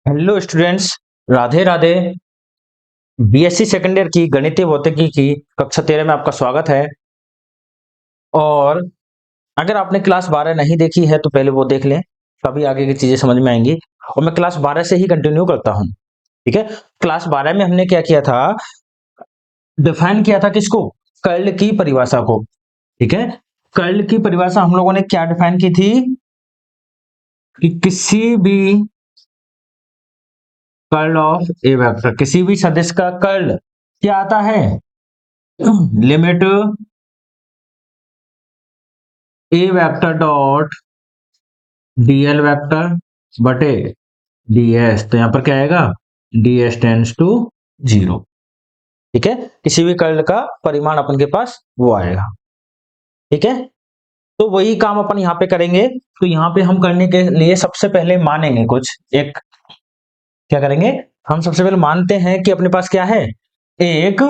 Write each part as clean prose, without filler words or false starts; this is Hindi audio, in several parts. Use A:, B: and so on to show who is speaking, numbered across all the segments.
A: Hello students, Radhe Radhe. BSc second year की गणितीय भौतिकी की कक्षा 13 में आपका स्वागत है। और अगर आपने क्लास 12 नहीं देखी है तो पहले वो देख लें, तभी आगे की चीजें समझ में आएंगी। और मैं क्लास 12 से ही कंटिन्यू करता हूँ। ठीक है। क्लास 12 में हमने क्या किया था, डिफाइन किया था किसको, कर्ल की परिभाषा को। ठीक है। कर्ल की परिभाषा हम लोगों ने क्या डिफाइन की थी कि किसी भी कर्ल ऑफ ए वेक्टर, किसी भी सदिश का कर्ल क्या आता है, लिमिट ए वेक्टर डॉट डीएल वेक्टर बटे डीएस। तो यहां पर क्या आएगा, डीएस टेंस टू 0। ठीक है। किसी भी कर्ल का परिमाण अपन के पास वो आएगा। ठीक है। तो वही काम अपन यहाँ पे करेंगे। तो यहाँ पे हम करने के लिए सबसे पहले मानेंगे कुछ एक, क्या करेंगे, हम सबसे पहले मानते हैं कि अपने पास क्या है, एक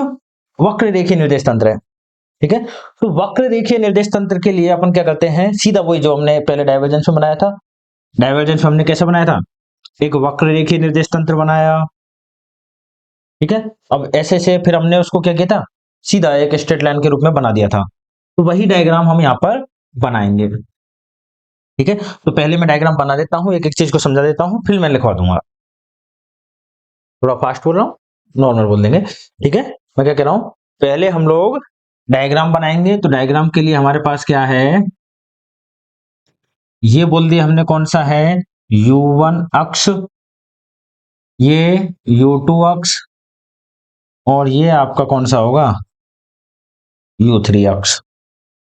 A: वक्र रेखीय निर्देश तंत्र है। ठीक है। तो वक्र रेखीय निर्देश तंत्र के लिए अपन क्या करते हैं, सीधा वही जो हमने पहले डाइवर्जेंस में बनाया था। डाइवर्जेंस हमने कैसे बनाया था, एक वक्र रेखीय निर्देश तंत्र बनाया। ठीक है। अब ऐसे से फिर हमने उसको क्या किया था, सीधा एक स्ट्रेट लाइन के रूप में बना दिया था। तो वही डायग्राम हम यहाँ पर बनाएंगे। ठीक है। तो पहले मैं डायग्राम बना देता हूँ, एक एक चीज को समझा देता हूँ, फिर मैं लिखवा दूंगा। थोड़ा फास्ट बोल रहा हूँ, नॉर्मल बोल देंगे। ठीक है। मैं क्या कह रहा हूँ, पहले हम लोग डायग्राम बनाएंगे। तो डायग्राम के लिए हमारे पास क्या है, ये बोल दिया हमने कौन सा है, U1 अक्ष, ये U2 अक्ष, और ये आपका कौन सा होगा, U3 अक्ष।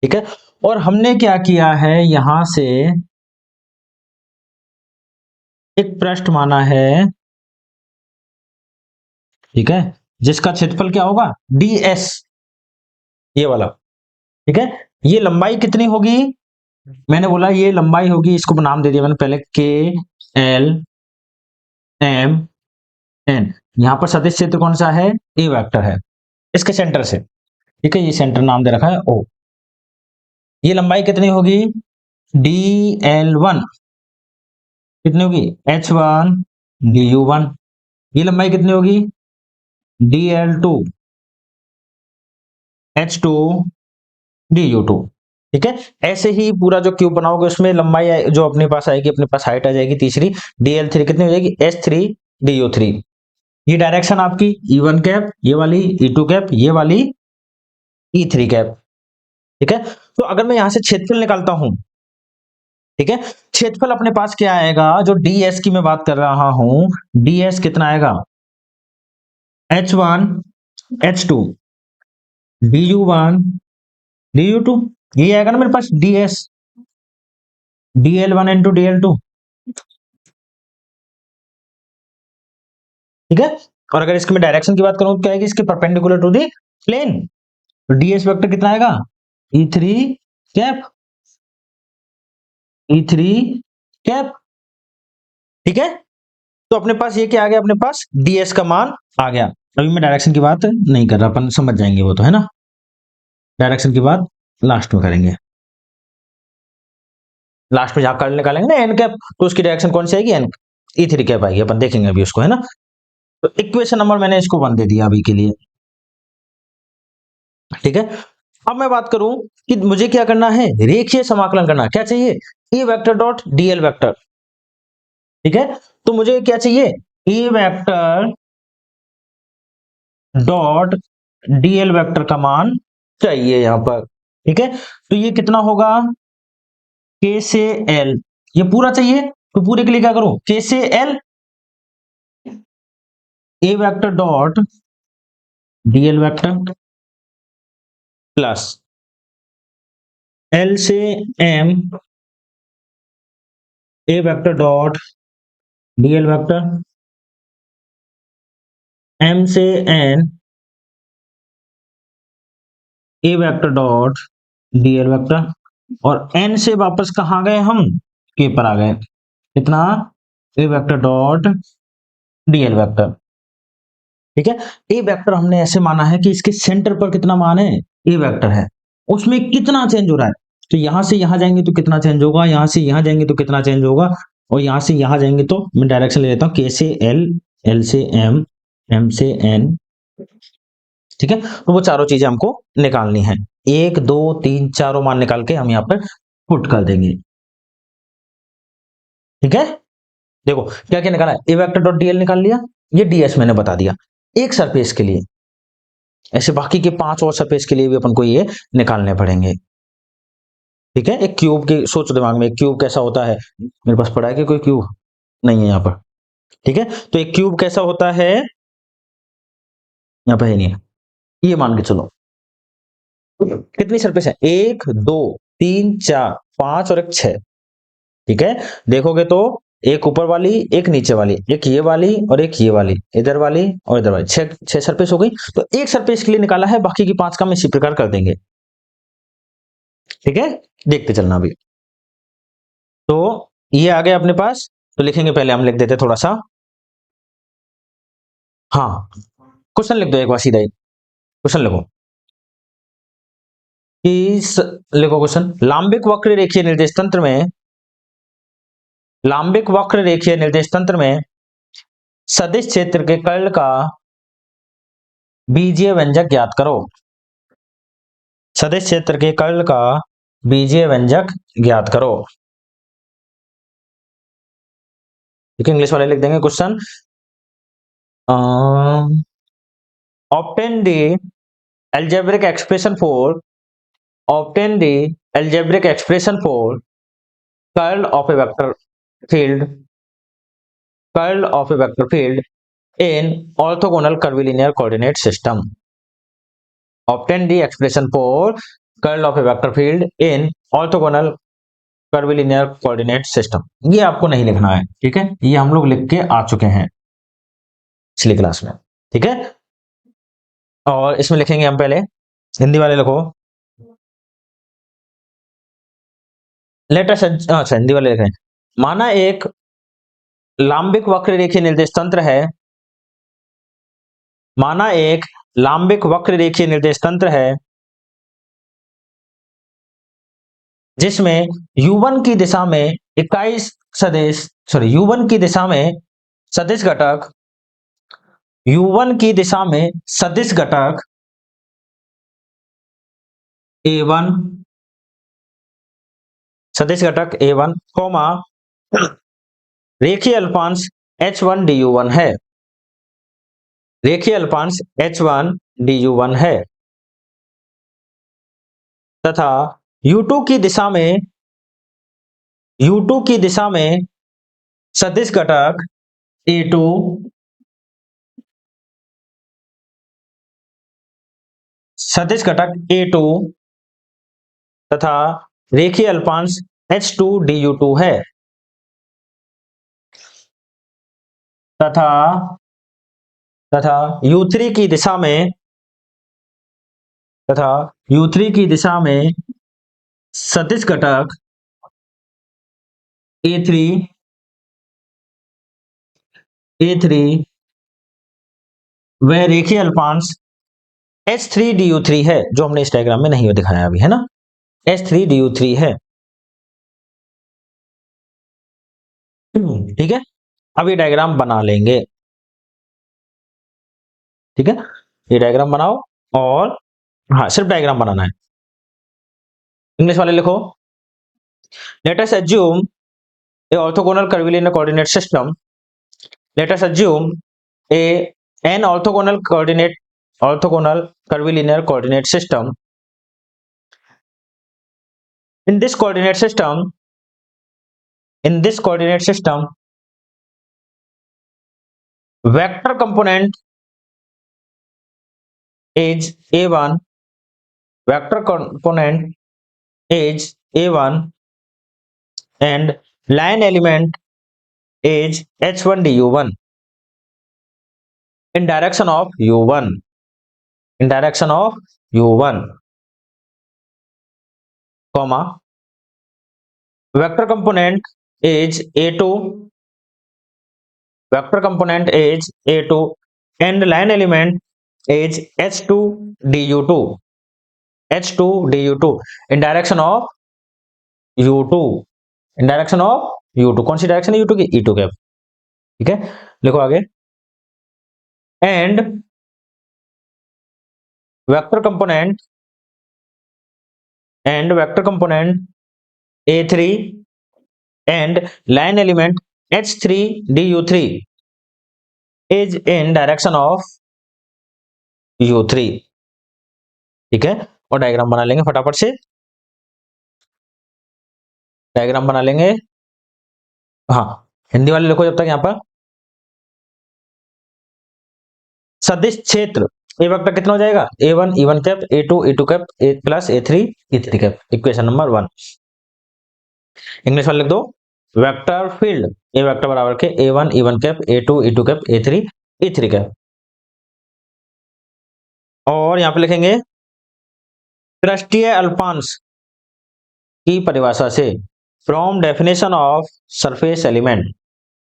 A: ठीक है। और हमने क्या किया है, यहां से एक पृष्ठ माना है। ठीक है। जिसका क्षेत्रफल क्या होगा, ds, ये वाला। ठीक है। ये लंबाई कितनी होगी, मैंने बोला ये लंबाई होगी, इसको नाम दे दिया मैंने पहले, KLMN। यहां पर सदिश क्षेत्र कौन सा है, ए वेक्टर है, इसके सेंटर से। ठीक है। ये सेंटर नाम दे रखा है O। ये लंबाई कितनी होगी, DL1 कितनी होगी, H1 DU1। ये लंबाई कितनी होगी, DL2 H2 DU2। ठीक है। ऐसे ही पूरा जो क्यूब बनाओगे उसमें लंबाई जो अपने पास आएगी, अपने पास हाइट आ जाएगी तीसरी, DL3 कितनी हो जाएगी, H3 DU3। ये डायरेक्शन आपकी E1 कैप, ये वाली E2 कैप, ये वाली E3 कैप। ठीक है। तो अगर मैं यहां से क्षेत्रफल निकालता हूं, ठीक है, क्षेत्रफल अपने पास क्या आएगा, जो ds की मैं बात कर रहा हूं, ds कितना आएगा, H1 H2 DU1 DU2। ये आएगा ना मेरे पास ds, DL1 इंटू DL2। ठीक है। और अगर इसकी मैं डायरेक्शन की बात करूं तो क्या आएगी, इसके परपेंडिकुलर टू दी प्लेन। तो ds वेक्टर कितना आएगा, E3 कैप, E3 कैप। ठीक है। तो अपने पास ये क्या आ गया, अपने पास ds का मान आ गया। अभी मैं डायरेक्शन की बात नहीं कर रहा, अपन समझ जाएंगे वो तो, है ना। डायरेक्शन की बात लास्ट में करेंगे, लास्ट में जहां कर्ल निकालेंगे ना एन कैप, तो उसकी डायरेक्शन कौन सी आएगी, एन E3 कैप आएगी, अपन देखेंगे अभी उसको, है ना। तो इक्वेशन नंबर मैंने इसको 1 दे दिया अभी के लिए। ठीक है। अब मैं बात करूं कि मुझे क्या करना है, रेखीय समाकलन करना, क्या चाहिए, ए वेक्टर डॉट डीएल वेक्टर। ठीक है। तो मुझे क्या चाहिए, ए वेक्टर डॉट डीएल वेक्टर का मान चाहिए यहां पर। ठीक है। तो ये कितना होगा, के से एल, ये पूरा चाहिए। तो पूरे के लिए क्या करूं, के से L, A vector dot dl vector plus L से M, A vector dot dl vector, M से N, A vector dot dl vector, और एन से वापस कहां गए हम, के पर आ गए। कितना, ए वेक्टर डॉट डीएल वेक्टर। ठीक है। ए वेक्टर हमने ऐसे माना है कि इसके सेंटर पर कितना मान है, ए वेक्टर है, उसमें कितना चेंज हो रहा है। तो यहां से यहां जाएंगे तो कितना चेंज होगा, यहां से यहां जाएंगे तो कितना चेंज होगा, और यहां से यहां जाएंगे तो मैं डायरेक्शन ले लेता हूं, के से एल, एल से एम, एम से एन, ठीक है। तो वो चारों चीजें हमको निकालनी है, 1 2 3 चारों मान निकाल के हम यहाँ पर पुट कर देंगे, ठीक है। देखो क्या क्या निकाला, ए वेक्टर डॉट डीएल निकाल लिया, ये डीएस मैंने बता दिया एक सरफेस के लिए, ऐसे बाकी के 5 और सरफेस के लिए भी अपन को ये निकालने पड़ेंगे, ठीक है। एक क्यूब की सोचो दिमाग में, एक क्यूब कैसा होता है, मेरे पास पड़ा है कि कोई क्यूब नहीं है यहाँ पर, ठीक है। तो एक क्यूब कैसा होता है, यहाँ पर है नहीं है, ये मान के चलो कितनी सरफेस है, 1 2 3 4 5 और एक 6, ठीक है। देखोगे तो एक ऊपर वाली, एक नीचे वाली, एक ये वाली और एक ये वाली, इधर वाली और इधर वाली, 6 सरफेस हो गई। तो एक सरफेस के लिए निकाला है, बाकी की 5 का हम इसी प्रकार कर देंगे, ठीक है। देखते चलना अभी। तो ये आ गया अपने पास, तो लिखेंगे, पहले हम लिख देते थोड़ा सा, हाँ क्वेश्चन लिख दो एक बार सीधा ही, क्वेश्चन लिखो लिखो क्वेश्चन, लांबिक वक्र रेखीय निर्देश तंत्र में, लांबिक वक्र रेखीय निर्देश तंत्र में सदिश क्षेत्र के कर्ल का बीजीय व्यंजक ज्ञात करो, सदिश क्षेत्र के कर्ल का बीजीय व्यंजक ज्ञात करो, ठीक है। इंग्लिश वाले लिख देंगे question, obtain the algebraic expression for, obtain the algebraic expression for curl of a vector field, curl of a vector field in orthogonal curvilinear coordinate system, obtain the expression for curl of a vector field in orthogonal curvilinear coordinate system। ये आपको नहीं लिखना है, ठीक है, ये हम लोग लिख के आ चुके हैं पिछली क्लास में, ठीक है। और इसमें लिखेंगे हम पहले, हिंदी वाले लिखो, लेटर, अच्छा हिंदी वाले लिखें, माना एक लांबिक वक्र रेखीय निर्देश तंत्र है, माना एक लांबिक वक्र रेखीय निर्देश तंत्र है जिसमें u1 की दिशा में 21 सदिश, सॉरी u1 की दिशा में सदिश घटक, u1 की दिशा में सदिश घटक a1, सदिश घटक a1, कॉमा रेखीय अल्पांश h1 du1 है, रेखीय अल्पांश h1 du1 है, तथा u2 की दिशा में, u2 की दिशा में सदिश घटक a2, सदिश घटक a2 तथा रेखीय अल्पांश h2 du2 है, तथा तथा u3 की दिशा में, तथा u3 की दिशा में सदिश घटक a3, a3 वह रेखीय अल्पांश h3 du3 है, जो हमने इस डायग्राम में नहीं दिखाया अभी, है ना, h3 du3 है, ठीक है। अब ये डायग्राम बना लेंगे, ठीक है, ये डायग्राम बनाओ, और हाँ सिर्फ डायग्राम बनाना है। इंग्लिश वाले लिखो, let us assume a orthogonal curvilinear coordinate system, let us assume a an orthogonal coordinate, orthogonal curvilinear coordinate system, in this coordinate system, in this coordinate system vector component is a1, vector component is a1 and line element is h1 du1 in direction of u1, in direction of u1, comma vector component is a2, vector component is a2 and line element is h2 du2, h2 du2 in direction of u2, in direction of U2 कौन सी डायरेक्शन है U2 की, E2 कैप। ठीक है, लिखो आगे। And vector component A3 and line element H3 DU3 is in direction of U3। ठीक है, और डायग्राम बना लेंगे फटाफट से, डायग्राम बना लेंगे। हाँ, हिंदी वाले लिखो जब तक यहाँ पर। सदिश क्षेत्र ए वेक्टर कितना हो जाएगा, A1 E1 cap, A2 E2 cap, A plus A3 E3 cap. Equation number 1। English वाले लिख दो, वेक्टर फील्ड ए वेक्टर बराबर के A1 E1 cap, A2 E2 cap, A3 E3 cap. और यहां पे लिखेंगे पृष्ठीय अल्पांश की परिभाषा से, from definition of surface element,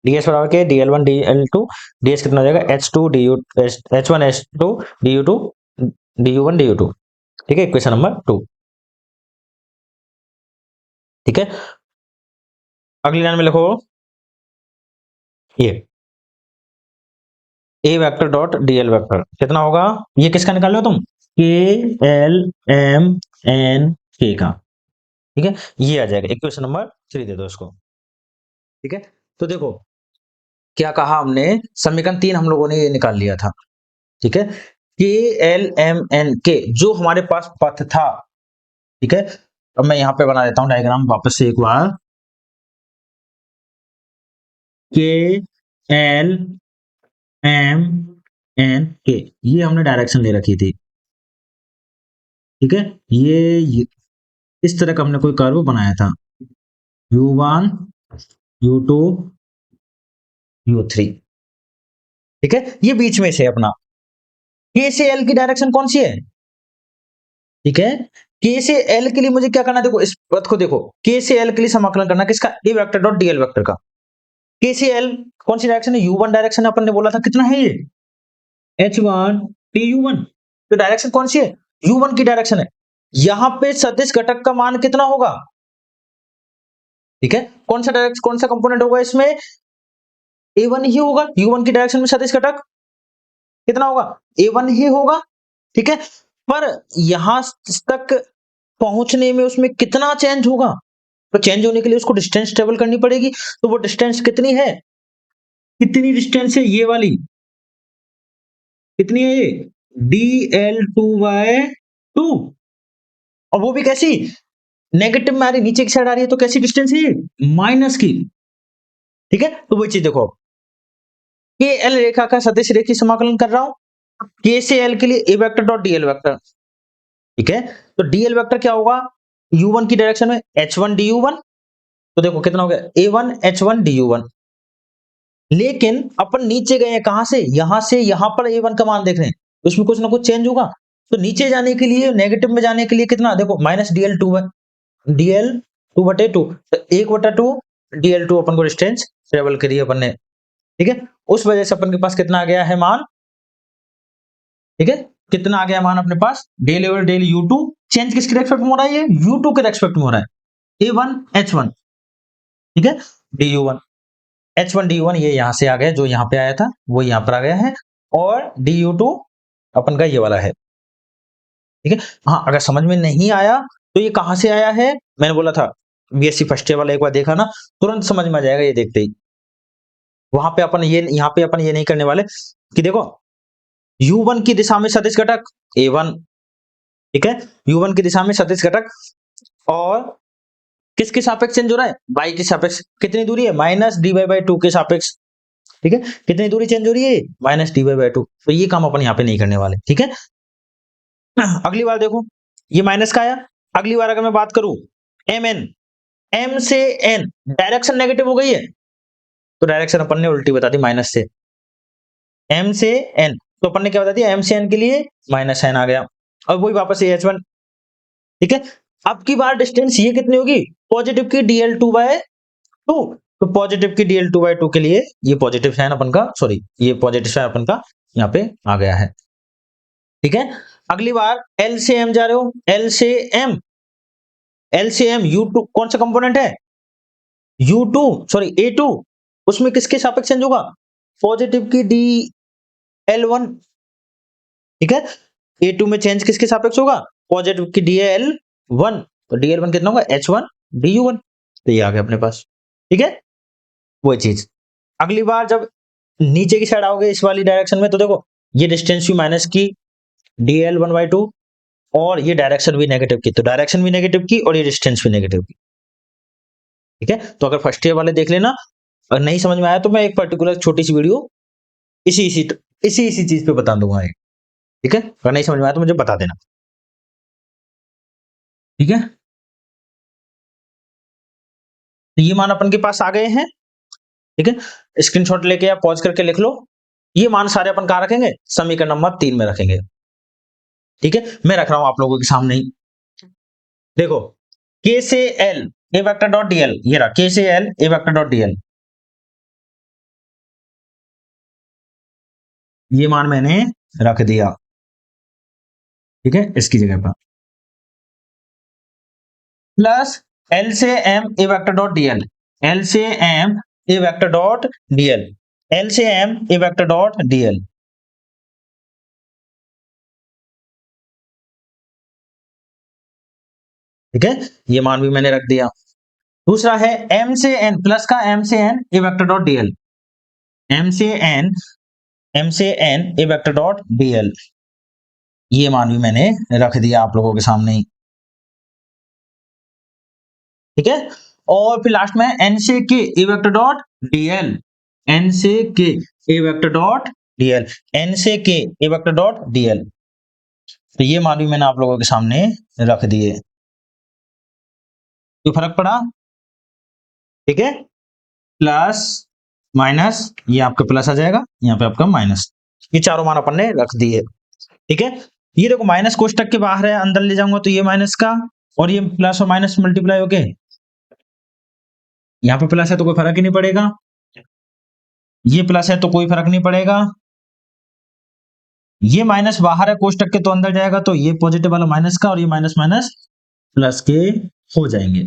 A: ds बराबर के dl1 dl2, ds कितना हो जाएगा h2 du h1 h2 du2 du1 du2। ठीक है, इक्वेशन नंबर 2। ठीक है, अगली लाइन में लिखो ये ए वेक्टर डॉट डीएल वेक्टर कितना होगा, ये किसका निकाल लो तुम, के एल एम एन के का। ठीक है, ये आ जाएगा, इक्वेशन नंबर 3 दे दो इसको। ठीक है, तो देखो क्या कहा हमने, समीकरण 3 हम लोगों ने ये निकाल लिया था। ठीक है, के एल एम एन के जो हमारे पास पथ था। ठीक है, अब मैं यहां पे बना देता हूं डायग्राम वापस से एक बार। के एल एम एन के, ये हमने डायरेक्शन ले रखी थी। ठीक है, ये इस तरह का हमने कोई कर्व बनाया था, U1 U2 U3। ठीक है, ये बीच में से अपना के से एल की डायरेक्शन कौन सी है। ठीक है, के से एल के लिए मुझे क्या करना है, देखो इस पथ को देखो, के से एल के लिए समाकलन करना किसका, ए वेक्टर डॉट डीएल वेक्टर का। के से एल कौन सी डायरेक्शन है, U1 डायरेक्शन अपन ने बोला था, कितना है ये H1 TU1। तो डायरेक्शन कौन सी है, U1 की डायरेक्शन है। यहां पे सदिश घटक का मान कितना होगा। ठीक है, कौन सा डायरेक्शन, कौन सा कंपोनेंट होगा इसमें, A1 ही होगा। U1 की डायरेक्शन में सदिश घटक कितना होगा, A1 ही होगा। ठीक है, पर यहां तक पहुंचने में उसमें कितना चेंज होगा, तो चेंज होने के लिए उसको डिस्टेंस ट्रेवल करनी पड़ेगी। तो वो डिस्टेंस कितनी है, कितनी डिस्टेंस है ये वाली, कितनी है ये DL2/2। और वो भी कैसी, नेगेटिव में आ रही, नीचे की साइड आ रही है, तो कैसी डिस्टेंस है ये, माइनस की। ठीक है, तो वही चीज देखो, के एल रेखा का सदिश रेखीय समाकलन कर रहा हूं, के से एल के लिए ए वेक्टर डॉट डीएल वेक्टर। ठीक है, तो डीएल वेक्टर क्या होगा, U1 की डायरेक्शन में H1 DU1। तो देखो कितना हो गया, A1 H1 DU1। लेकिन अपन नीचे गए हैं कहां से, यहां से यहां पर A1 का मान देख रहे हैं, तो उसमें कुछ ना कुछ चेंज होगा। तो नीचे जाने के लिए, नेगेटिव में जाने के लिए कितना, देखो माइनस DL2/2, तो 1/2 DL2 अपन को डिस्टेंस ट्रेवल करी अपन ने। ठीक है, उस वजह से अपन के पास कितना आ गया है मान। ठीक है, कितना आ गया मान अपने पास, del over del U2 change किसके रेस्पेक्ट में हो रहा है, ये U2 के रेस्पेक्ट में हो रहा है, A1 H1। ठीक है, DU1 H1 DU1 ये यहां से आ गया, जो यहां पे आया था वो यहां पर आ गया है, और DU2 अपन का ये वाला है। ठीक है, हाँ अगर समझ में नहीं आया तो ये कहां से आया है, मैंने बोला था बीएससी फर्स्ट ईयर वाला, एक बार देखा ना तुरंत समझ में आ जाएगा ये देखते ही। वहां पे अपन ये, यहाँ पे अपन ये नहीं करने वाले कि देखो U1 की दिशा में सदिश घटक A1। ठीक है, U1 की दिशा में सदिश घटक, और किसके सापेक्ष चेंज हो रहा है, y के सापेक्ष। कितनी दूरी है, माइनस dy/2 के सापेक्ष। ठीक है, कितनी दूरी चेंज हो रही है, माइनस dy/2। तो ये काम अपन यहाँ पे नहीं करने वाले। ठीक है, अगली बार देखो ये माइनस का आया। अगली बार अगर मैं बात करूं mn, m से n डायरेक्शन नेगेटिव हो गई है, तो डायरेक्शन अपन ने उल्टी बता दी, माइनस से m से n, तो अपन ने क्या बता दिया, m से n के लिए माइनस n आ गया, और वही वापस से H1। ठीक है, अब की बार डिस्टेंस ये कितनी होगी, पॉजिटिव की DL2/2। तो पॉजिटिव की DL2/2 के लिए ये पॉजिटिव साइन अपन का, सॉरी ये पॉजिटिव साइन अपन का यहाँ पे आ गया है। ठीक है, अगली बार L से M जा रहे हो, L से M, L से M U2 कौन सा कंपोनेंट है, U2 सॉरी A2 उसमें किसके सापेक्ष चेंज होगा, पॉजिटिव की DL1, ठीक है। A2 में चेंज किसके सापेक्ष होगा, पॉजिटिव की DL1, तो DL1 कितना होगा H1 DU1, तो ये आ गया अपने पास, ठीक है। वही चीज अगली बार जब नीचे की साइड आओगे इस वाली डायरेक्शन में, तो देखो ये डिस्टेंस भी माइनस की DL1/2 और ये डायरेक्शन भी नेगेटिव की, तो डायरेक्शन भी नेगेटिव की और ये डिस्टेंस भी नेगेटिव की, ठीक है। तो अगर फर्स्ट ईयर वाले देख लेना, अगर नहीं समझ में आया तो मैं एक पर्टिकुलर छोटी सी वीडियो इसी इसी इसी इसी चीज पे बता दूंगा, ठीक है। अगर नहीं समझ में आया तो मुझे बता देना, ठीक है। तो ये मान अपन के पास आ गए हैं, ठीक है। स्क्रीनशॉट लेके या पॉज करके लिख लो। ये मान सारे अपन कहाँ रखेंगे, समीकरण नंबर 3 में रखेंगे, ठीक है। मैं रख रहा हूं आप लोगों के सामने ही, देखो के से L A vector dot dl, ये रहा के से L A vector dot dl, ये मान मैंने रख दिया, ठीक है, इसकी जगह पर प्लस एल से M A vector dot dl, L से M A vector dot dl, L से M A vector dot dl, ठीक है। ये मान भी मैंने रख दिया। दूसरा है एम से एन प्लस का एम से N A vector dot dl, M से N A vector dot dl, ये मान भी मैंने रख दिया आप लोगों के सामने ही, ठीक है। और फिर लास्ट में एन से के a vector dot DL, N से के a vector dot DL, N से के ए वेक्टर डॉट डीएल, तो ये मान भी मैंने आप लोगों के सामने रख दिए। तो फर्क पड़ा, ठीक है। प्लस माइनस, ये आपका प्लस आ जाएगा, यहाँ पे आपका माइनस, ये चारों मान अपन ने रख दिए, ठीक है। ये देखो माइनस कोष्टक के बाहर है, अंदर ले जाऊंगा तो ये माइनस का और ये प्लस और माइनस मल्टीप्लाई होके यहाँ पे प्लस है तो कोई फर्क ही नहीं पड़ेगा, ये प्लस है तो कोई फर्क नहीं पड़ेगा, ये माइनस बाहर है कोष्टक के तो अंदर जाएगा, तो ये पॉजिटिव वाला माइनस का और ये माइनस माइनस प्लस के हो जाएंगे,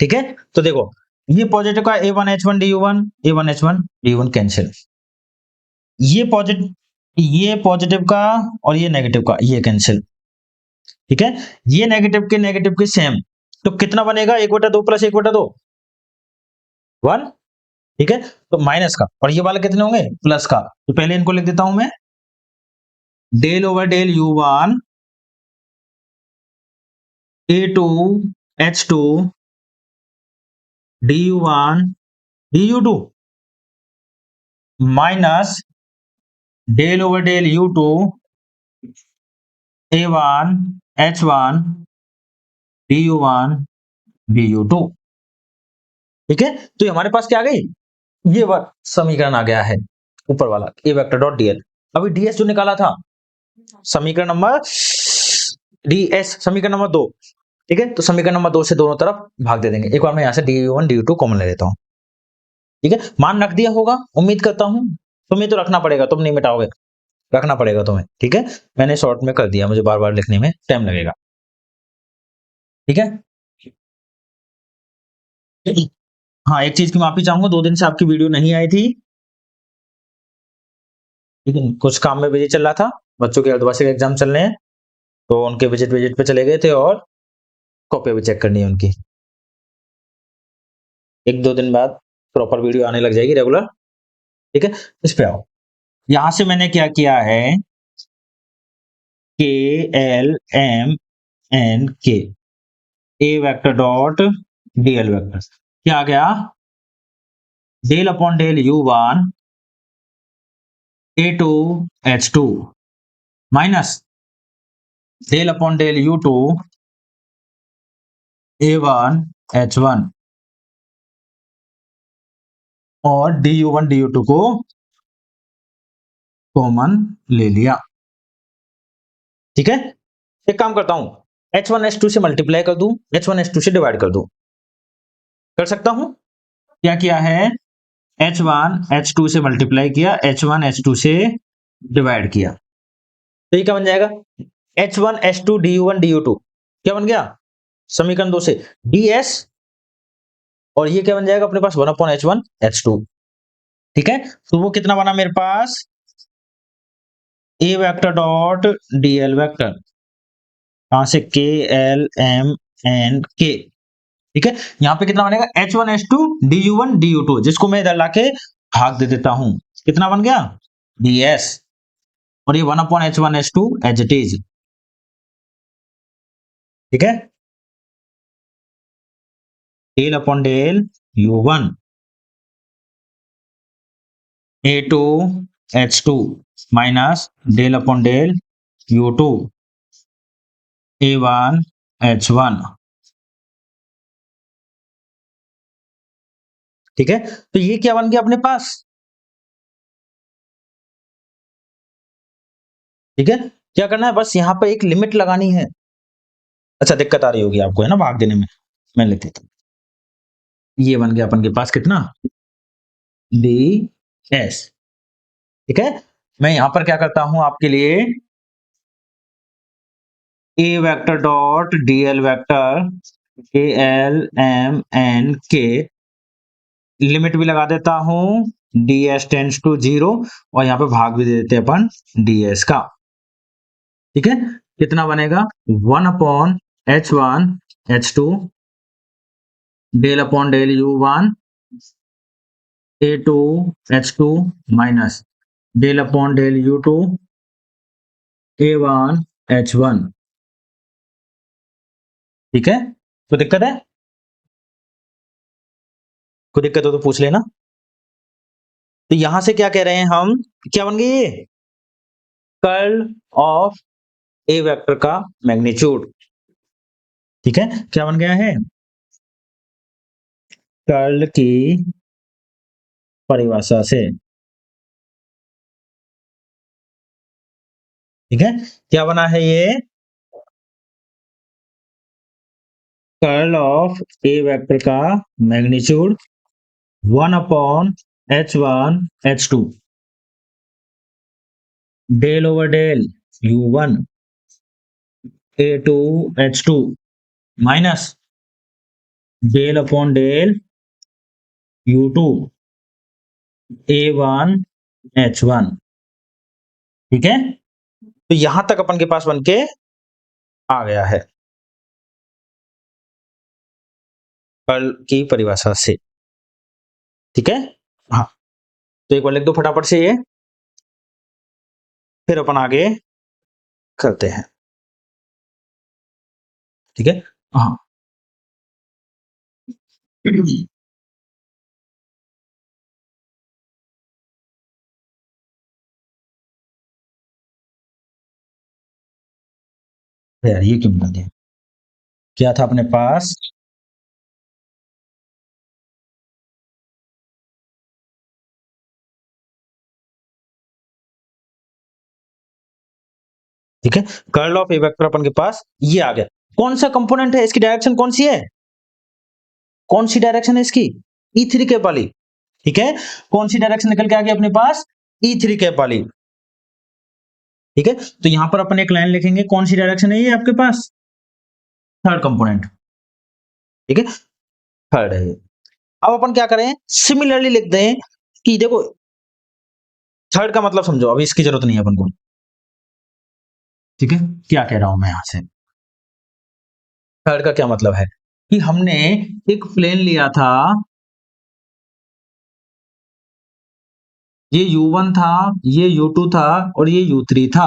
A: ठीक है। तो देखो ये पॉजिटिव का A1H1 DU1, A1H1 DU1 cancel, ये पॉजिटिव का और ये नेगेटिव का ये कैंसिल, ठीक है। ये नेगेटिव के सेम, तो कितना बनेगा 1/2 प्लस 1/2 1, ठीक है। तो माइनस का और ये वाले कितने होंगे प्लस का, तो पहले इनको लिख देता हूं मैं, del over del U1 A2 H2 DU1 DU2 minus del over del U2 A1 H1 DU1 DU2, ठीक है। तो ये हमारे पास क्या आ गई, ये समीकरण आ गया है ऊपर वाला ए वेक्टर डॉट डीएल। अभी डीएस जो निकाला था समीकरण नंबर डीएस समीकरण नंबर 2, ठीक है। तो समीकरण नंबर 2 से दोनों तरफ भाग दे देंगे, एक बार मैं यहां से DU1 DU2 कॉमन ले लेता हूं, ठीक है। मान रख दिया होगा उम्मीद करता हूं, तुम्हें तो रखना पड़ेगा, तुम नहीं मिटाओगे, रखना पड़ेगा तुम्हें, ठीक है। मैंने शॉर्ट में कर दिया, मुझे बार बार लिखने में टाइम लगेगा, ठीक है। हाँ एक चीज की माफी चाहूंगा, 2 दिन से आपकी वीडियो नहीं आई थी, ठीक है, कुछ काम में बिजी चल रहा था, बच्चों के अर्धवार्षिक एग्जाम चल रहे हैं, तो उनके विजिट पे चले गए थे और कॉपी भी चेक करनी है उनकी, 1-2 दिन बाद प्रॉपर वीडियो आने लग जाएगी रेगुलर, ठीक है। इस पे आओ, यहां से मैंने क्या किया है, के एल एम एन के a vector dot dl vector क्या आ गया, del upon del U1 A2 H2 minus del upon del U2 A1 H1 और DU1 DU2 को कॉमन ले लिया, ठीक है। एक काम करता हूं, H1 H2 से मल्टीप्लाई कर दूं, H1 H2 से डिवाइड कर दूं, कर सकता हूं। क्या किया है, H1 H2 से मल्टीप्लाई किया, H1 H2 से डिवाइड किया, तो ये क्या बन जाएगा, H1 H2 DU1 DU2 क्या बन गया, समीकरण 2 से DS और ये क्या बन जाएगा अपने पास 1/h1 h2। ठीक है, तो वो कितना बना मेरे पास ए वेक्टर डॉट डीएल वेक्टर, कहां से के एल एम एन के। ठीक है, यहाँ पे कितना बनेगा h1 h2 du1 du2, जिसको मैं इधर लाके भाग दे देता हूं, कितना बन गया ds, और ये 1/h1 h2 as it is. ठीक है, del upon del u1 a2 h2 minus del upon del u2 a1 h1। ठीक है, तो ये क्या बन गया अपने पास। ठीक है, क्या करना है, बस यहाँ पर एक लिमिट लगानी है। अच्छा, दिक्कत आ रही होगी आपको है ना भाग देने में, मैं लिख देता हूं। ये बन गया अपन के पास कितना डी एस। ठीक है, मैं यहां पर क्या करता हूं आपके लिए, ए वेक्टर डॉट डीएल वेक्टर के एल एम एन के, लिमिट भी लगा देता हूं डी एस टेंस टू 0, और यहाँ पे भाग भी दे देते हैं अपन डी एस का। ठीक है, कितना बनेगा 1/h1 h2 del upon del u1 a2 h2 minus del upon del u2 a1 h1। ठीक है, तो दिक्कत है, कोई दिक्कत हो तो पूछ लेना। तो यहां से क्या कह रहे हैं हम, क्या बन गई ये कर्ल ऑफ ए वेक्टर का मैग्नीट्यूड। ठीक है, क्या बन गया है कर्ल की परिभाषा से। ठीक है, क्या बना है ये कर्ल ऑफ ए वेक्टर का magnitude 1/h1 h2 del over del u1 a2 h2 minus del upon del u2 a1 h1। ठीक है, तो यहां तक अपन के पास बन के आ गया है कर्ल की परिभाषा से। ठीक है, हाँ, तो एक बार लिख दो फटाफट से ये, फिर अपन आगे करते हैं। ठीक है, हाँ यार ये क्यों बता दिया, क्या था अपने पास ठीक है, कर्ल ऑफ ए वेक्टर अपन के पास ये आ गया। कौन सा कंपोनेंट है, इसकी डायरेक्शन कौन सी है, कौन सी डायरेक्शन है इसकी E3 कैप वाली। ठीक है, कौन सी डायरेक्शन निकल के आ गई अपने पास E3 कैप वाली। ठीक है, तो यहां पर अपन एक लाइन लिखेंगे, कौन सी डायरेक्शन है ये आपके पास थर्ड कंपोनेंट। ठीक है, थर्ड है ये। अब अपन क्या करें, सिमिलरली लिख दें कि देखो थर्ड का मतलब समझो, अभी इसकी जरूरत नहीं है अपन को। ठीक है, क्या कह रहा हूं मैं यहां से, थर्ड का क्या मतलब है कि हमने एक प्लेन लिया था, ये u1 था, ये u2 था, और ये u3 था।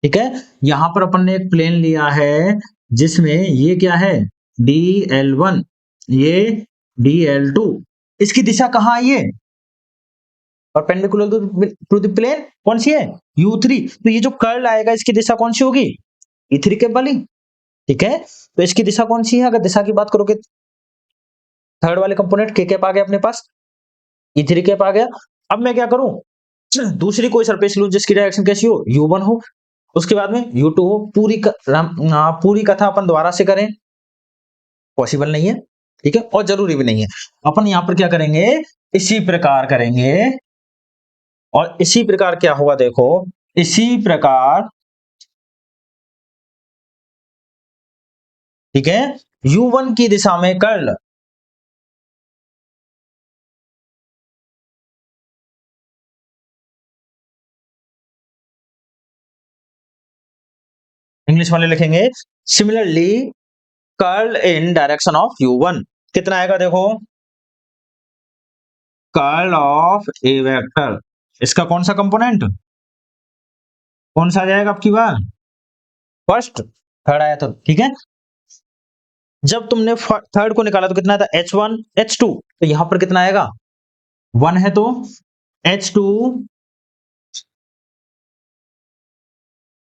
A: ठीक है, यहां पर अपन ने एक प्लेन लिया है जिसमें ये क्या है dl1, ये dl2, इसकी दिशा कहां है ये परपेंडिकुलर टू द प्लेन, कौन सी है u3, तो ये जो कर्ल आएगा इसकी दिशा कौन सी होगी E3 कैप वाली। ठीक है, तो इसकी दिशा कौन सी है, अगर दिशा की बात करोगे थर्ड वाले कंपोनेंट के कैप आ गया अपने पास, E3 कैप आ गया। अब मैं क्या करूं, दूसरी कोई सरफेस लूं जिसकी डायरेक्शन कैसी हो u1 हो, उसके बाद में u2 हो, पूरी कथा अपन दोबारा से करें पॉसिबल नहीं है। ठीक है, और जरूरी भी नहीं है। अपन यहां पर क्या करेंगे, इसी प्रकार करेंगे, और इसी प्रकार क्या होगा देखो, इसी प्रकार ठीक है u1 की दिशा में कर्ल इंग्लिश वाले लिखेंगे similarly curl in direction of u1 कितना आएगा देखो, कर्ल ऑफ ए वेक्टर, इसका कौन सा कंपोनेंट, कौन सा आ जाएगा आपकी बार, फर्स्ट, थर्ड आया तो ठीक है। जब तुमने थर्ड को निकाला तो कितना था h1 h2, तो यहां पर कितना आएगा 1 है तो h2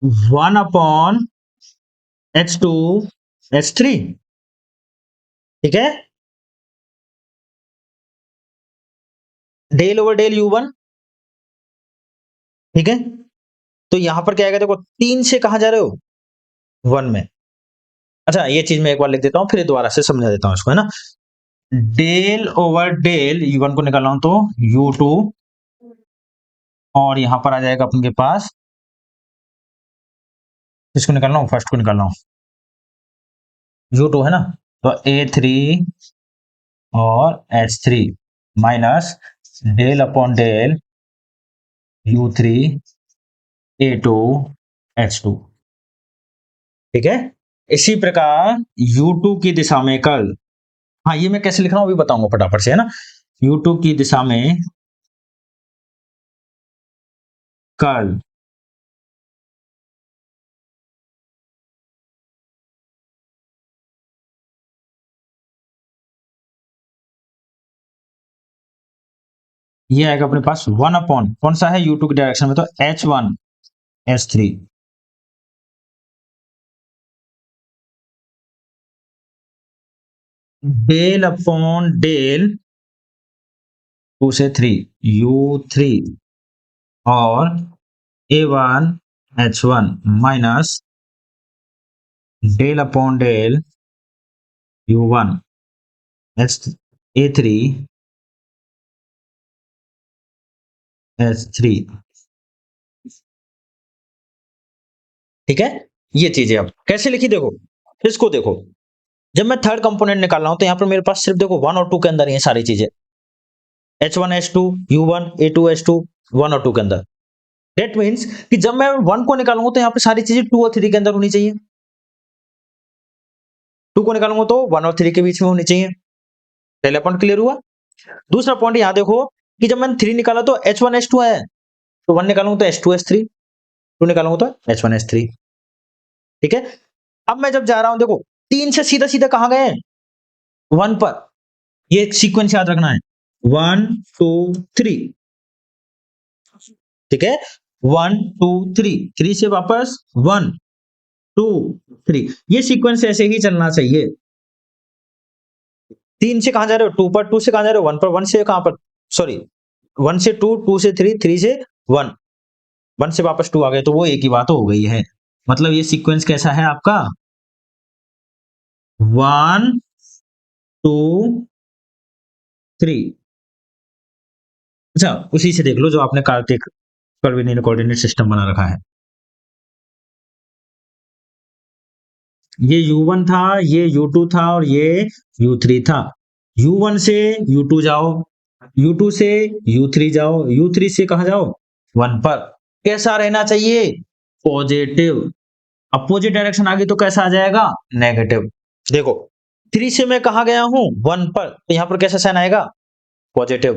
A: 1 अपॉन h2 h3, ठीक है, डेल ओवर डेल u1, ठीक है। तो यहां पर क्या आएगा देखो, 3 से कहां जा रहे हो 1 में। अच्छा ये चीज मैं एक बार लिख देता हूं फिर दोबारा से समझा देता हूं इसको, है ना। डेल ओवर डेल u1 को निकाला हूं तो u2, और यहां पर आ जाएगा अपन के पास, इसको निकालना हूं, फर्स्ट को निकालना हूं, u2 है ना, तो a3 और h3 minus del upon del u3 a2 h2, ठीक है। इसी प्रकार u2 की दिशा में कर्ल, हाँ ये मैं कैसे लिख रहा हूं अभी बताऊंगा फटाफट से, है ना। u2 की दिशा में कर्ल ये आएगा अपने पास 1 अपॉन कौन सा है u2 की डायरेक्शन में, तो h1 h3, del upon del 2 से 3 u3 और a1 h1 minus del upon del u1 a3 h3, ठीक है। ये चीजें अब कैसे लिखी देखो, इसको देखो, जब मैं थर्ड कंपोनेंट निकाल रहा हूं तो यहां पर मेरे पास सिर्फ देखो 1 और 2 के अंदर ये सारी चीजें, h1 h2 u1 a2 h2 1 और 2 के अंदर। That means कि जब मैं 1 को निकालूंगा तो यहाँ पे सारी चीजें 2 और 3 के अंदर होनी चाहिए, 2 को निकालूंगा तो 1 और 3 के बीच में होनी चाहिए। पहला पॉइंट क्लियर हुआ। दूसरा पॉइंट यहाँ देखो कि जब मैंने 3 निकाला तो h1 h2 है, तो 1 निकालूंगा तो h2 h3, 2 निकालूंगा तो h1 h3, ठीक है। अब मैं जब जा रहा हूं देखो 3 से सीधा सीधा कहां गए 1 पर, ये एक सीक्वेंस याद रखना है 1 2 3, ठीक है, 1 2 3, 3 से वापस 1 2 3, ये सीक्वेंस ऐसे ही चलना चाहिए। 3 से कहां जा रहे हो 2 पर, 2 से कहां जा रहे हो 1 पर, 1 से कहां पर, सॉरी 1 से 2, 2 से 3, 3 से 1, 1 से वापस 2 आ गए, तो वो एक ही बात हो गई है। मतलब ये सीक्वेंस कैसा है आपका 1 2 3। अच्छा उसी से देख लो जो आपने कार्तिक कर्वीलिनियर कोऑर्डिनेट सिस्टम बना रखा है, ये u1 था, ये u2 था और ये u3 था। u1 से u2 जाओ, u2 से u3 जाओ, u3 से कहा जाओ 1 पर, कैसा रहना चाहिए पॉजिटिव। अपोजिट डायरेक्शन आ गई तो कैसा आ जाएगा नेगेटिव। देखो 3 से मैं कहा गया हूं 1 पर, तो यहां पर कैसा साइन आएगा पॉजिटिव।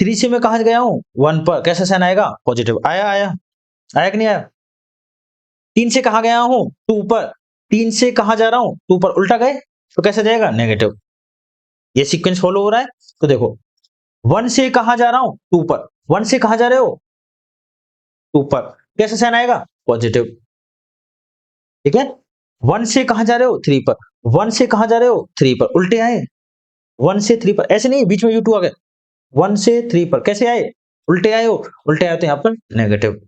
A: 3 से मैं कहा गया हूं 1 पर, कैसा साइन आएगा पॉजिटिव। आया आया आया कि नहीं आया। 3 से कहा गया हूं 2 पर, 3 से कहा जा रहा हूं 2 पर, उल्टा गए तो कैसा जाएगा नेगेटिव। ये सीक्वेंस फॉलो हो रहा है। तो देखो 1 से कहा जा रहा हूं 2 पर, 1 से कहा जा रहे हो 2 पर, कैसा साइन आएगा पॉजिटिव, ठीक है। 1 से कहा जा रहे हो 3 पर, 1 से कहा जा रहे हो 3 पर, उल्टे आए 1 से 3 पर, ऐसे नहीं बीच में u2 आ गए, 1 से 3 पर कैसे आए उल्टे आए हो, उल्टे आए तो यहाँ पर नेगेटिव।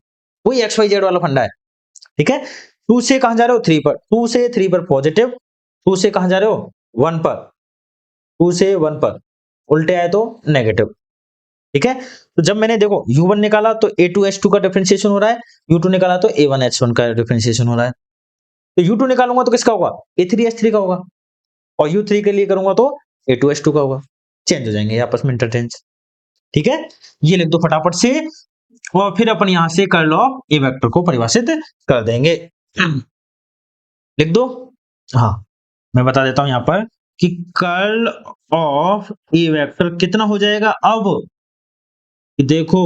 A: वही XYZ वाला फंडा है, ठीक है। 2 से कहां जा रहे हो 3 पर, 2 से 3 पर पॉजिटिव, 2 से कहां जा रहे हो 1 पर, 2 से 1 पर, उल्टे आए तो नेगेटिव, ठीक है। तो जब मैंने देखो u1 निकाला तो a2 h2 का डिफरेंशिएशन हो रहा है, u2 निकाला तो a1 h1 का डिफरेंशिएशन हो रहा है। तो u2 निकालूंगा तो किसका होगा a3 h3 का होगा, और u3 के लिए करूंगा तो a2 h2 का होगा, चेंज हो जाएंगे आपस में इंटरचेंज, ठीक है। ये लिख दो फटाफट से, और फिर अपन यहां से कर्ल ऑफ ए वेक्टर को परिभाषित कर देंगे। लिख दो। हाँ, मैं बता देता हूं यहां पर कि कर्ल ऑफ ए वेक्टर कितना हो जाएगा। अब देखो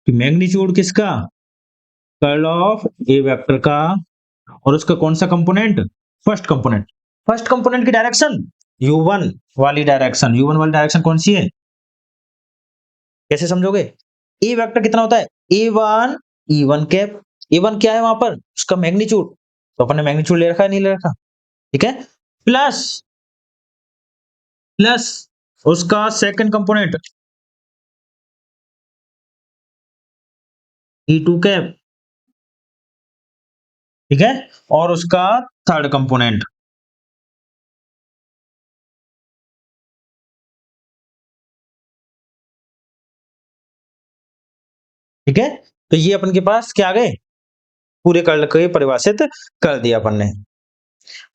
A: कि मैग्नीट्यूड किसका, कर्ल ऑफ ए वेक्टर का, और उसका कौन सा component, first component. First component की डायरेक्शन u1 वाली डायरेक्शन, u1 वाली डायरेक्शन कौन सी है, कैसे समझोगे। ए वेक्टर कितना होता है, a1 e1 कैप, a1 क्या है वहां पर, उसका मैग्नीट्यूड, तो अपन ने मैग्नीट्यूड ले रखा है, नहीं ले रखा, ठीक है, प्लस प्लस उसका सेकंड कंपोनेंट e2 कैप, ठीक है, और उसका थर्ड कंपोनेंट, ठीक है। तो ये अपन के पास क्या आ गए, पूरे कर्ल को परिभाषित कर दिया अपन ने।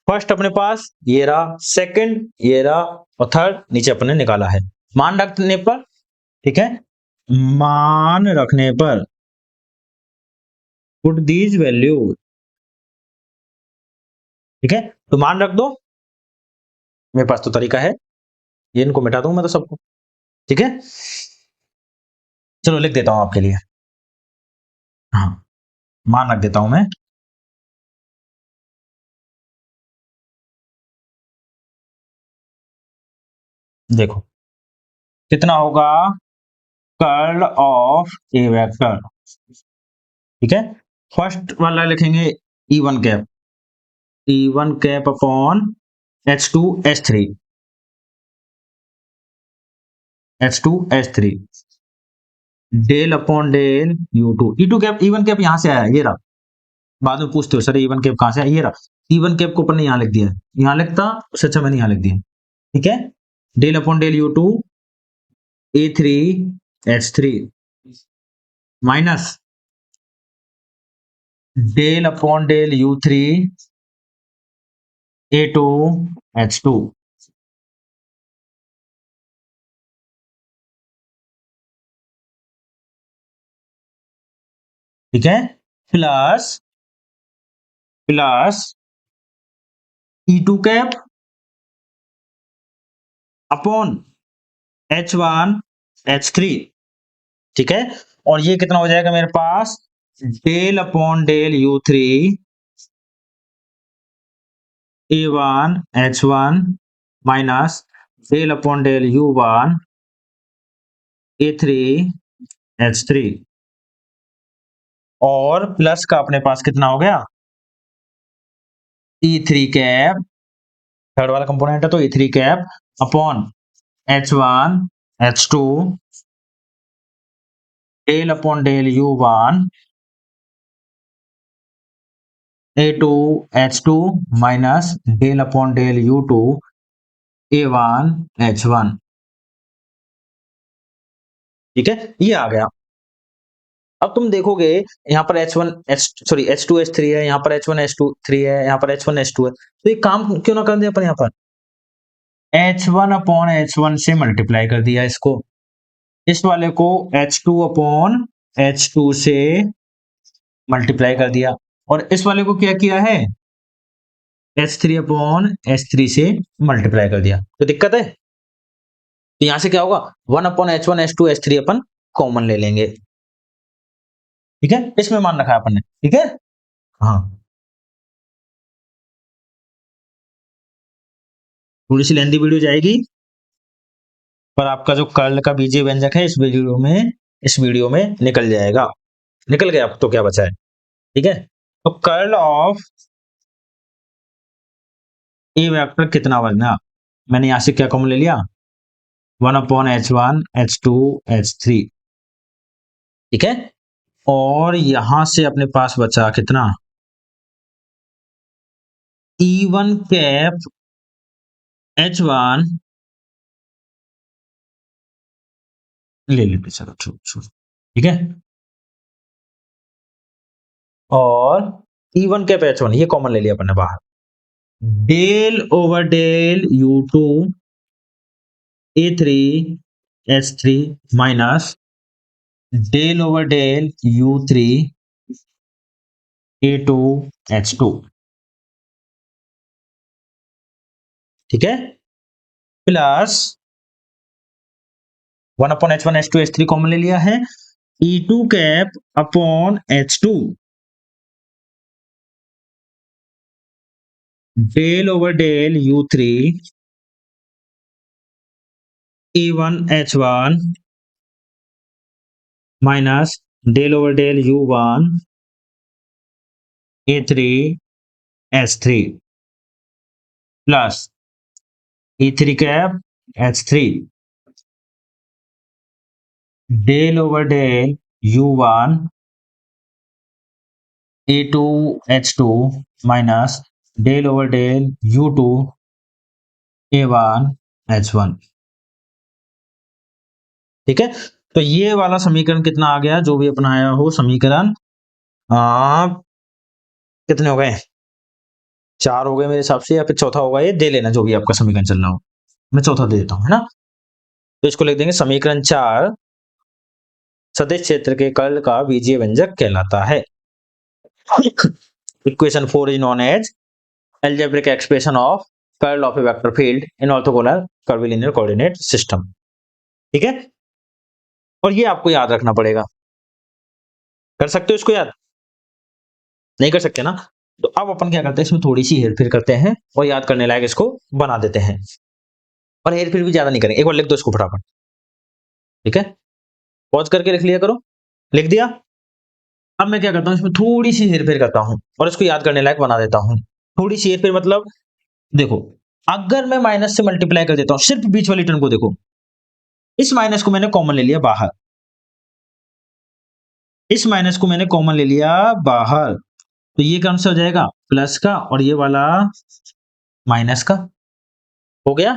A: फर्स्ट अपने पास ये रहा, सेकंड ये रहा, और थर्ड नीचे अपन ने निकाला है। मान रखने पर, ठीक है, मान रखने पर पुट दीज वैल्यू, ठीक है, तो मान रख दो, मेरे पास तो तरीका है, ये इनको मिटा दूंगा मैं तो सबको, ठीक है। चलो लिख देता हूं आपके लिए, हाँ, मान रख देता हूं मैं, देखो कितना होगा कर्ल ऑफ ए वेक्टर, ठीक है। फर्स्ट वाला लिखेंगे E1 cap, E1 cap upon H2 H3, H2 H3 del upon del U2, E2 cap, E1 cap यहां से आया, ये रहा, बाद में पूछते हो सर E1 कैप कहां से आया, ये रहा, E1 कैप को अपन ने यहां लिख दिया, यहां लिखता उससे अच्छा मैंने यहां लिख दिया, ठीक है। Del upon del U2 A3 H3 minus del upon del U3 A2 H2, ठीक है, plus plus E2 cap upon H1 H3, ठीक है, और ये कितना हो जाएगा मेरे पास, del upon del U3 A1 H1 minus del upon del U1 A3 H3, और प्लस का अपने पास कितना हो गया, E3 कैप, थर्ड वाला कंपोनेंट है तो E3 cap upon H1 H2 del upon del U1 A2 H2 minus del upon del U2 A1 H1, ठीक है, ये आ गया। अब तुम देखोगे यहाँ पर H1 H sorry H2 H3 है, यहाँ पर H1 H2 3 है, यहाँ पर H1 H2 है, तो एक काम क्यों ना कर दे अपन, यहाँ पर H1 अपॉन H1 से मल्टीप्लाई कर दिया इसको, इस वाले को H2 अपॉन H2 से मल्टीप्लाई कर दिया, और इस वाले को क्या किया है, H3 अपॉन H3 से मल्टीप्लाई कर दिया, तो दिक्कत है, तो यहां से क्या होगा, 1 अपॉन H1 H2 H3 अपन कॉमन ले लेंगे, ठीक है, इसमें मान रखा है अपन ने, ठीक है, हाँ, थोड़ी सी लेंथी वीडियो जाएगी, पर आपका जो कर्ल का बीजीय व्यंजक है इस वीडियो में निकल जाएगा, निकल गया, अब तो क्या बचा है, ठीक है। तो कर्ल ऑफ ए वेक्टर कितना बनना, मैंने यहां से क्या कॉमन ले लिया, 1/H1 H2 H3, ठीक है, और यहां से अपने पास बचा कितना, E1 कैप H1 ले लेते, चलो छोड़, ठीक है, और E1 कैप H1 ये कॉमन ले लिया अपन ने बाहर, del over del U2 A3 H3 minus del over del U3 A2 H2, ठीक है, plus 1/H1 H2 H3 common ले लिया है, E2 cap upon H2 del over del U3 E1H1 minus del over del U1 A3H3 plus E3 cap H3 del over del U1 A2H2 minus del over del U2 A1H1। ठीक है, तो ये वाला समीकरण कितना आ गया, जो भी अपना आया हो समीकरण, कितने हो गए, 4 हो गए मेरे हिसाब से, या फिर चौथा होगा, ये दे लेना जो भी आपका समीकरण चल रहा हो, मैं चौथा दे देता हूं, है ना। तो इसको लिख देंगे समीकरण 4 सदिश क्षेत्र के कर्ल का बीजीय व्यंजक कहलाता है। Equation 4 is known as algebraic expression of curl of a vector field in orthogonal curvilinear coordinate system। ठीक है, और ये आपको याद रखना पड़ेगा। कर सकते हो इसको याद, नहीं कर सकते ना, तो अब अपन क्या करते हैं, इसमें थोड़ी सी हेरफेर करते हैं और याद करने लायक इसको बना देते हैं, और हेरफेर भी ज्यादा नहीं करेंगे, एक बार लिख दो इसको फटाफट। ठीक है, पॉज करके लिख लिया करो, लिख दिया। अब मैं क्या करता हूं, इसमें थोड़ी सी हेरफेर करता हूं और इसको याद करने लायक बना देता हूं। थोड़ी सी हेरफेर मतलब देखो, अगर मैं माइनस से मल्टीप्लाई कर देता हूं, सिर्फ बीच वाली टर्म को देखो, इस माइनस को मैंने कॉमन ले लिया बाहर, इस माइनस को मैंने कॉमन ले लिया बाहर, तो ये कौन सा हो जाएगा, प्लस का, और ये वाला माइनस का, हो गया।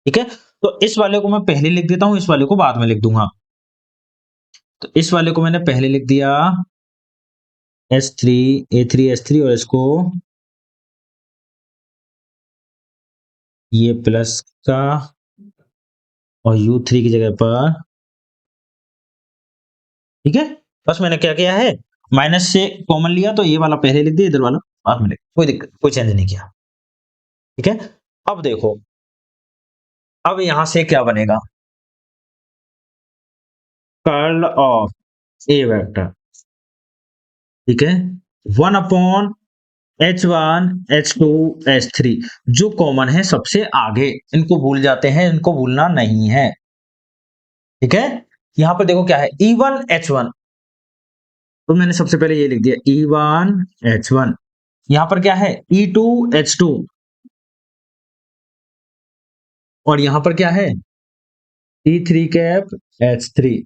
A: ठीक है, तो इस वाले को मैं पहले लिख देता हूं, इस वाले को बाद में लिख दूंगा। तो इस वाले को मैंने पहले लिख दिया S3 A3 S3, और इसको ये प्लस का और U3 की जगह पर, ठीक है, बस मैंने क्या किया है, माइनस से कॉमन लिया, तो ये वाला पहले लिख दिया, इधर वाला बाद में लिख, कोई दिक्कत, कोई चेंज नहीं किया। ठीक है, अब देखो, अब यहां से क्या बनेगा, कर्ल ऑफ ए वेक्टर, ठीक है, 1/H1 H2 H3 जो कॉमन है सबसे आगे, इनको भूल जाते हैं, इनको भूलना नहीं है। ठीक है, यहां पर देखो क्या है, E1H1, तो मैंने सबसे पहले ये लिख दिया E1H1, यहां पर क्या है E2H2, और यहां पर क्या है E3 कैप H3।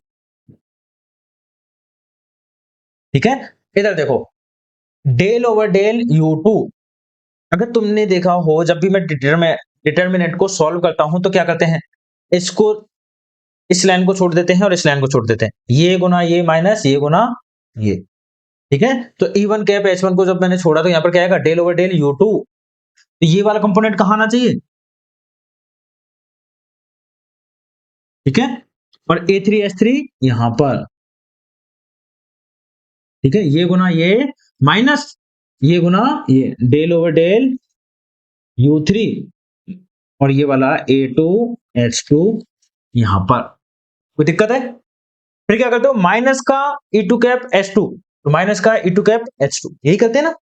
A: ठीक है, इधर देखो डेल ओवर डेल U2, अगर तुमने देखा हो, जब भी मैं डिटरमिनेंट को सॉल्व करता हूं तो क्या करते हैं, इसको, इस लाइन को छोड़ देते हैं और इस लाइन को छोड़ देते हैं, ये गुना ये माइनस ये गुना ये। ठीक है, तो E1 कैप H1 को जब मैंने छोड़ा तो यहां पर क्या आएगा, डेल ओवर डेल U2, तो ये वाला कंपोनेंट कहां आना चाहिए, ठीक है, और A3 S3 यहां पर। ठीक है, ये गुना ये माइनस ये गुना ये, डेल ओवर डेल U3, और ये वाला A2 H2 यहां पर। कोई दिक्कत है, फिर क्या करते हो, माइनस का E2 कैप H2, तो माइनस का E2 कैप H2, यही करते हैं ना,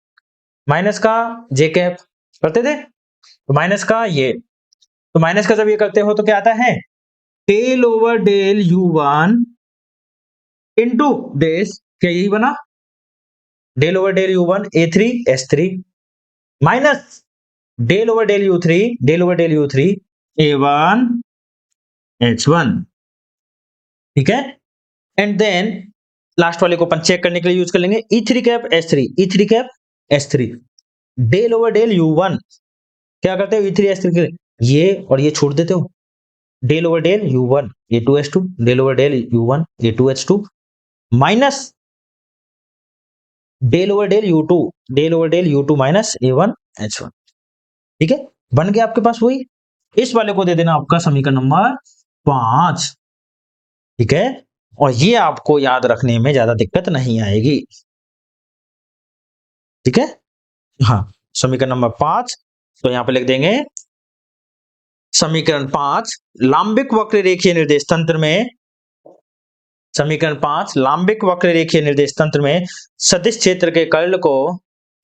A: माइनस का J कैप करते थे, तो माइनस का ये, तो माइनस का जब ये करते हो तो क्या आता है, del over del U1 into डेस, क्या यही बना, del over del U1 A3 S3 minus del over del U3, del over del U3 A1 H1। ठीक है, एंड देन लास्ट वाले को अपन चेक करने के लिए यूज कर लेंगे E3 cap S3, E3 cap S3 del over del U1, क्या करते हो E3 S3 के ये और ये छोड़ देते हो, del over del U1 A2H2, del over del U1 A2H2 minus del over del U2, del over del U2 minus A1H1। ठीक है, बन गया आपके पास वही, इस वाले को दे देना आपका समीकरण नंबर 5। ठीक है, और ये आपको याद रखने में ज्यादा दिक्कत नहीं आएगी। ठीक है, हाँ, समीकरण नंबर 5, तो यहां पे लिख देंगे समीकरण 5 लांबिक वक्र रेखीय निर्देश तंत्र में, समीकरण 5 लांबिक वक्र रेखीय निर्देश तंत्र में सदिश क्षेत्र के कर्ल को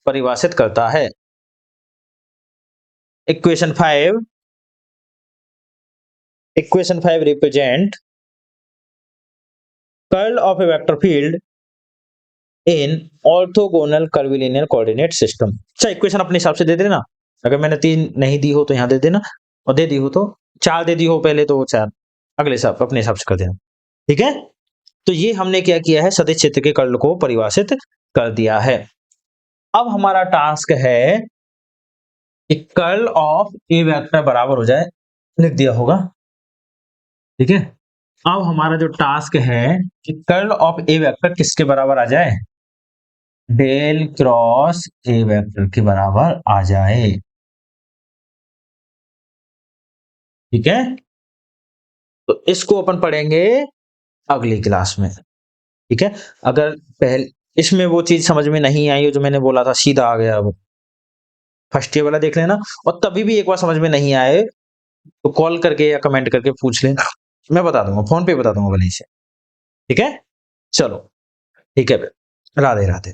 A: परिभाषित करता है। Equation 5 represent curl of a vector field in orthogonal curvilinear coordinate system. अच्छा, इक्वेशन अपने हिसाब से दे देना, अगर मैंने 3 नहीं दी हो तो यहां दे देना, और दे दी हो तो 4 दे दी हो पहले तो 4 अगले हिसाब अपने हिसाब से कर देना। ठीक है, तो ये हमने क्या किया है, सदिश क्षेत्र के कर्ल को परिभाषित कर दिया है। अब हमारा टास्क है कि कर्ल ऑफ ए वेक्टर बराबर हो जाए, लिख दिया होगा। ठीक है, अब हमारा जो टास्क है कि कर्ल ऑफ ए वेक्टर किसके बराबर आ जाए, डेल क्रॉस ए वेक्टर के बराबर आ जाए। ठीक है, तो इसको अपन पढ़ेंगे अगली क्लास में। ठीक है, अगर पहले इसमें वो चीज समझ में नहीं आई हो जो मैंने बोला था, सीधा आ गया वो फर्स्ट ईयर वाला देख लेना, और तभी भी एक बार समझ में नहीं आए तो कॉल करके या कमेंट करके पूछ लेना, मैं बता दूंगा, फोन पे बता दूंगा भले से। ठीक है, चलो ठीक है, राधे राधे।